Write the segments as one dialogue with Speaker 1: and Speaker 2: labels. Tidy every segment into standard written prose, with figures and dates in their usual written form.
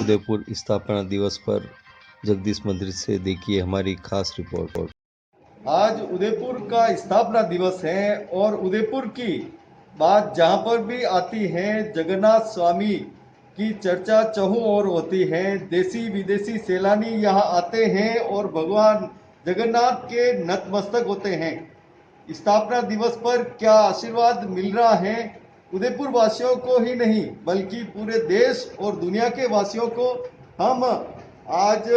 Speaker 1: उदयपुर स्थापना दिवस पर जगदीश मंदिर से देखिए हमारी खास रिपोर्ट।
Speaker 2: आज उदयपुर का स्थापना दिवस है और उदयपुर की बात जहाँ पर भी आती है जगन्नाथ स्वामी की चर्चा चहुं ओर होती है। देसी विदेशी सैलानी यहाँ आते हैं और भगवान जगन्नाथ के नतमस्तक होते हैं। स्थापना दिवस पर क्या आशीर्वाद मिल रहा है उदयपुर वासियों को ही नहीं बल्कि पूरे देश और दुनिया के वासियों को। हम आज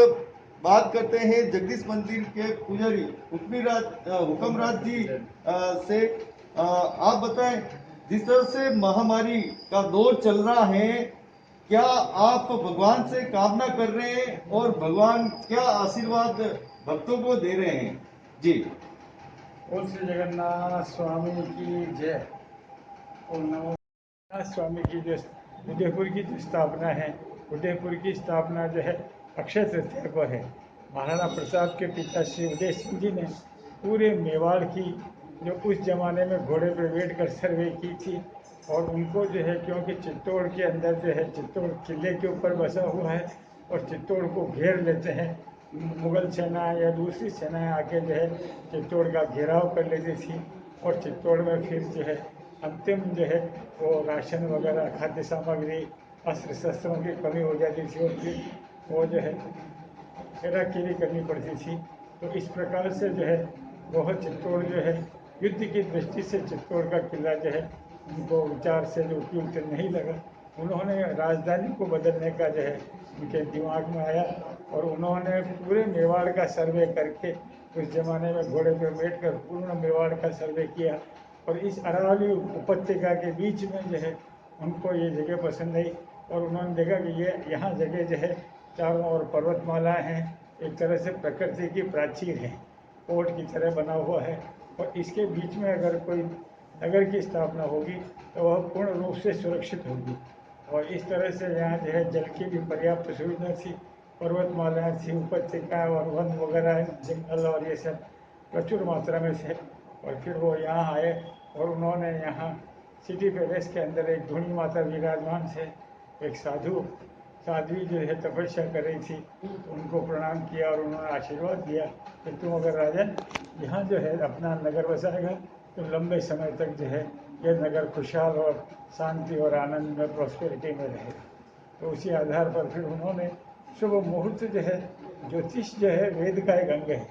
Speaker 2: बात करते हैं जगदीश मंदिर के पुजारी हुक्मराज जी से। आप बताएं, जिस तरह से महामारी का दौर चल रहा है, क्या आप भगवान से कामना कर रहे हैं और भगवान क्या आशीर्वाद भक्तों को दे रहे हैं? जी।
Speaker 3: और श्री जगन्नाथ स्वामी की जय। और नमो जगन्नाथ स्वामी की जो उदयपुर की जो स्थापना है, उदयपुर की स्थापना जो है अक्षय तृतीया को है। महाराणा प्रताप के पिता श्री उदय सिंह जी ने पूरे मेवाड़ की जो उस जमाने में घोड़े पर बैठ कर सर्वे की थी, और उनको जो है क्योंकि चित्तौड़ के अंदर जो है चित्तौड़ किले के ऊपर बसा हुआ है और चित्तौड़ को घेर लेते हैं, मुगल सेना या दूसरी सेनाएं आके जो है चित्तौड़ का घेराव कर लेती थी, और चित्तौड़ में फिर जो है अंतिम जो है वो राशन वगैरह खाद्य सामग्री अस्त्र शस्त्रों की कमी हो जाती थी और फिर वो जो है हेराफेरी करनी पड़ती थी। तो इस प्रकार से जो है वह चित्तौड़ जो है युद्ध की दृष्टि से चित्तौड़ का किला जो है उनको विचार से जो उपयुक्त नहीं लगा। उन्होंने राजधानी को बदलने का जो है उनके दिमाग में आया और उन्होंने पूरे मेवाड़ का सर्वे करके उस जमाने में घोड़े पर बैठकर पूर्ण मेवाड़ का सर्वे किया, और इस अरावली उपत्यका के बीच में जो है उनको ये जगह पसंद आई, और उन्होंने देखा कि ये यहाँ जगह जो है चारों ओर पर्वतमालाएं हैं, एक तरह से प्रकृति की प्राचीर है, कोट की तरह बना हुआ है, और इसके बीच में अगर कोई नगर की स्थापना होगी तो वह पूर्ण रूप से सुरक्षित होगी। और इस तरह से यहाँ जो है जल की भी पर्याप्त सुविधा थी, पर्वतमालाएं थी, उपत्यका और वन वगैरह जंगल और ये सब प्रचुर मात्रा में थे। और फिर वो यहाँ आए और उन्होंने यहाँ सिटी पैलेस के अंदर एक धूनी माता विराजमान थे, एक साध्वी जो है तपस्या कर रही थी, उनको प्रणाम किया और उन्होंने आशीर्वाद दिया कि तुम अगर राजन यहाँ जो है अपना नगर बसाएगा तो लंबे समय तक जो है यह नगर खुशहाल और शांति और आनंद में प्रॉस्पेरिटी में रहेगा। तो उसी आधार पर फिर उन्होंने शुभ मुहूर्त जो है, ज्योतिष जो है वेद का एक अंग है,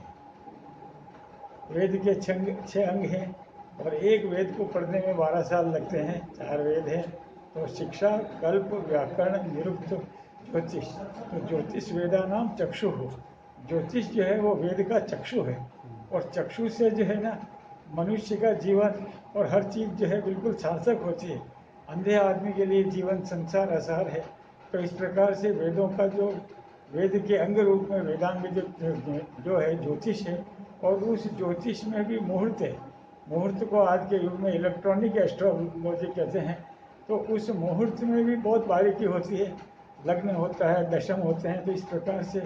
Speaker 3: वेद के 6 अंग हैं और एक वेद को पढ़ने में 12 साल लगते हैं, 4 वेद हैं। तो शिक्षा, कल्प, व्याकरण, निरुक्त, ज्योतिष। तो ज्योतिष वेदा नाम चक्षु हो, ज्योतिष जो है वो वेद का चक्षु है, और चक्षु से जो है ना मनुष्य का जीवन और हर चीज़ जो है बिल्कुल सार्थक होती है। अंधे आदमी के लिए जीवन संसार आसार है। तो इस प्रकार से वेदों का जो वेद के अंग रूप में वेदांग जो है ज्योतिष है, और उस ज्योतिष में भी मुहूर्त है। मुहूर्त को आज के युग में इलेक्ट्रॉनिक एस्ट्रोलॉजी कहते हैं। तो उस मुहूर्त में भी बहुत बारीकी होती है, लग्न होता है, दशम होते हैं। तो इस प्रकार से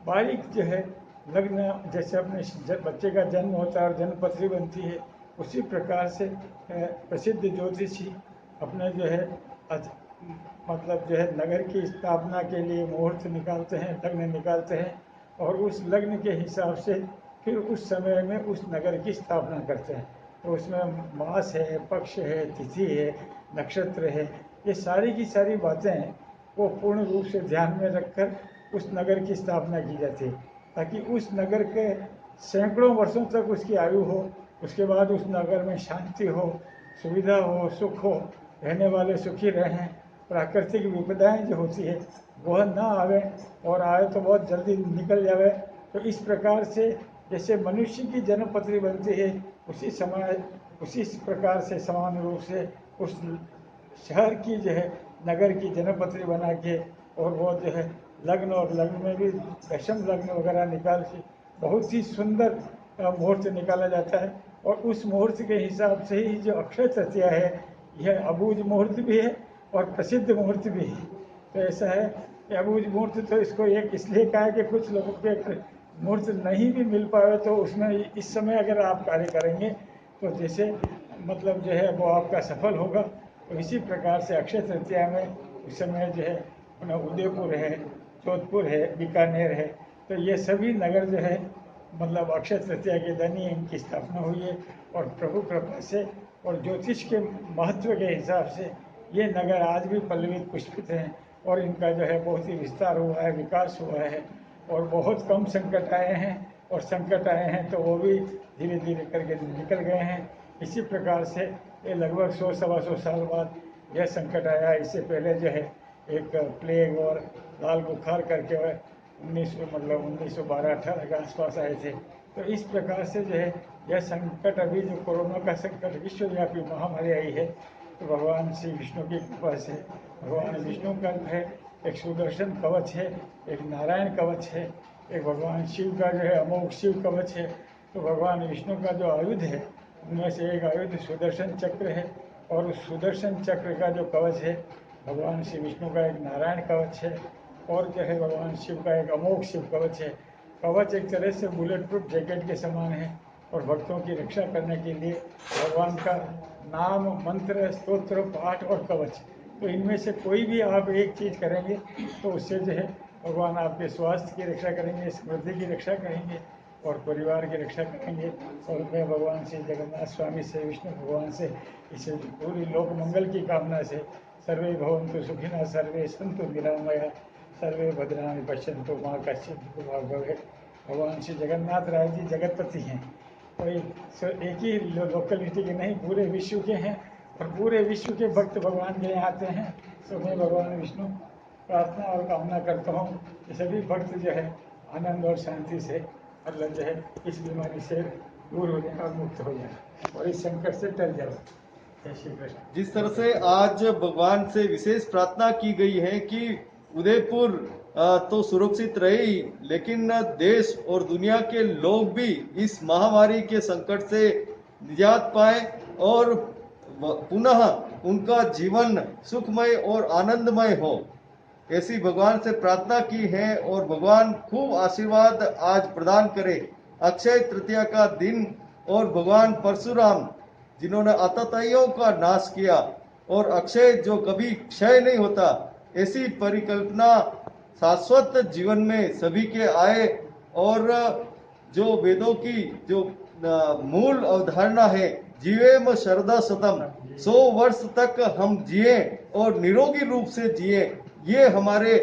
Speaker 3: बारीक जो है लग्न, जैसे अपने बच्चे का जन्म होता है और जन्मपत्री बनती है, उसी प्रकार से प्रसिद्ध ज्योतिषी अपने जो है मतलब जो है नगर की स्थापना के लिए मुहूर्त निकालते हैं, लग्न निकालते हैं, और उस लग्न के हिसाब से फिर उस समय में उस नगर की स्थापना करते हैं। तो उसमें मास है, पक्ष है, तिथि है, नक्षत्र है, ये सारी की सारी बातें हैं वो पूर्ण रूप से ध्यान में रखकर उस नगर की स्थापना की जाती है, ताकि उस नगर के सैकड़ों वर्षों तक उसकी आयु हो, उसके बाद उस नगर में शांति हो, सुविधा हो, सुख हो, रहने वाले सुखी रहें, प्राकृतिक विपदाएं जो होती है वह ना आवे, और आए तो बहुत जल्दी निकल जावे। तो इस प्रकार से जैसे मनुष्य की जन्मपत्री बनती है, उसी प्रकार से समान रूप से उस शहर की जो है नगर की जन्मपत्री बना के, और वो जो है लग्न, और लग्न में भी दशम लग्न वगैरह निकाल के बहुत ही सुंदर मुहूर्त निकाला जाता है। और उस मुहूर्त के हिसाब से ही जो अक्षय तृतीया है, यह अबूझ मुहूर्त भी है और प्रसिद्ध मुहूर्त भी है। तो ऐसा है कि अबूझ मुहूर्त तो इसको एक इसलिए कहा है कि कुछ लोगों के मुहूर्त नहीं भी मिल पाए तो उसमें इस समय अगर आप कार्य करेंगे तो जैसे मतलब जो है वो आपका सफल होगा। तो इसी प्रकार से अक्षय तृतीया में उस समय जो है उदयपुर है, जोधपुर है, बीकानेर है। तो ये सभी नगर जो है मतलब अक्षय तृतीया के दिन ही इनकी स्थापना हुई है। और प्रभु कृपा से और ज्योतिष के महत्व के हिसाब से ये नगर आज भी पल्लवित पुष्पित हैं और इनका जो है बहुत ही विस्तार हुआ है, विकास हुआ है। और बहुत कम संकट आए हैं, और संकट आए हैं तो वो भी धीरे धीरे करके निकल गए हैं। इसी प्रकार से ये लगभग 100-125 साल बाद यह संकट आया। इससे पहले जो है एक प्लेग और लाल बुखार करके 1912-18 के आसपास आए थे। तो इस प्रकार से जो है यह संकट, अभी जो कोरोना का संकट विश्वव्यापी महामारी आई है, तो भगवान श्री विष्णु की कृपा से, भगवान विष्णु का जो है एक सुदर्शन कवच है, एक नारायण कवच है, एक भगवान शिव का जो है अमोघ शिव कवच है। तो भगवान विष्णु का जो आयुध है उनमें से एक आयुध सुदर्शन चक्र है, और उस सुदर्शन चक्र का जो कवच है भगवान श्री विष्णु का एक नारायण कवच है, और जो है भगवान शिव का एक अमोघ शिव कवच है। कवच एक तरह से बुलेट प्रूफ जैकेट के समान है, और भक्तों की रक्षा करने के लिए भगवान का नाम, मंत्र, स्तोत्र, पाठ और कवच, तो इनमें से कोई भी आप एक चीज़ करेंगे तो उससे जो है भगवान आपके स्वास्थ्य की रक्षा करेंगे, समृद्धि की रक्षा करेंगे और परिवार की रक्षा करेंगे। और मैं भगवान श्री जगन्नाथ स्वामी से, विष्णु भगवान से, इसे पूरी लोक मंगल की कामना से, सर्वे भवन्तु सुखिनः, सर्वे सन्तु निरामया, सर्वे भद्राणि पश्यन्तु मा कश्चित् दुःखभाग् भवेत्। भगवान श्री जगन्नाथ राय जी जगतपति हैं, कोई एक ही लोकेलिटी के नहीं, पूरे विश्व के हैं, और पूरे विश्व के भक्त भगवान के यहाँ आते हैं। तो मैं भगवान विष्णु प्रार्थना और कामना करता हूँ कि सभी भक्त जो है आनंद और शांति से मतलब जो है इस बीमारी से दूर हो जाए और मुक्त हो जाए और इस संकट से टल जाए। जय श्री कृष्ण।
Speaker 2: जिस तरह से आज भगवान से विशेष प्रार्थना की गई है कि उदयपुर तो सुरक्षित रहे ही, लेकिन देश और दुनिया के लोग भी इस महामारी के संकट से निजात पाए और पुनः उनका जीवन सुखमय और आनंदमय हो, ऐसी भगवान से प्रार्थना की है। और भगवान खूब आशीर्वाद आज प्रदान करे। अक्षय तृतीया का दिन और भगवान परशुराम जिन्होंने आतताइयों का नाश किया, और अक्षय जो कभी क्षय नहीं होता, ऐसी परिकल्पना शाश्वत जीवन में सभी के आए। और जो वेदों की जो मूल अवधारणा है, जीवेम शरदा शतम, 100 वर्ष तक हम जिए और निरोगी रूप से जिए, ये हमारे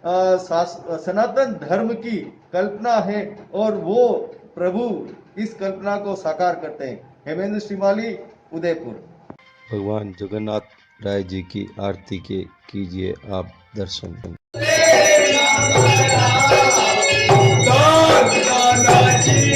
Speaker 2: सनातन धर्म की कल्पना है, और वो प्रभु इस कल्पना को साकार करते हैं। हेमेंद्र श्रीमाली, उदयपुर।
Speaker 1: भगवान जगन्नाथ राय जी की आरती के कीजिए आप दर्शन।
Speaker 4: जी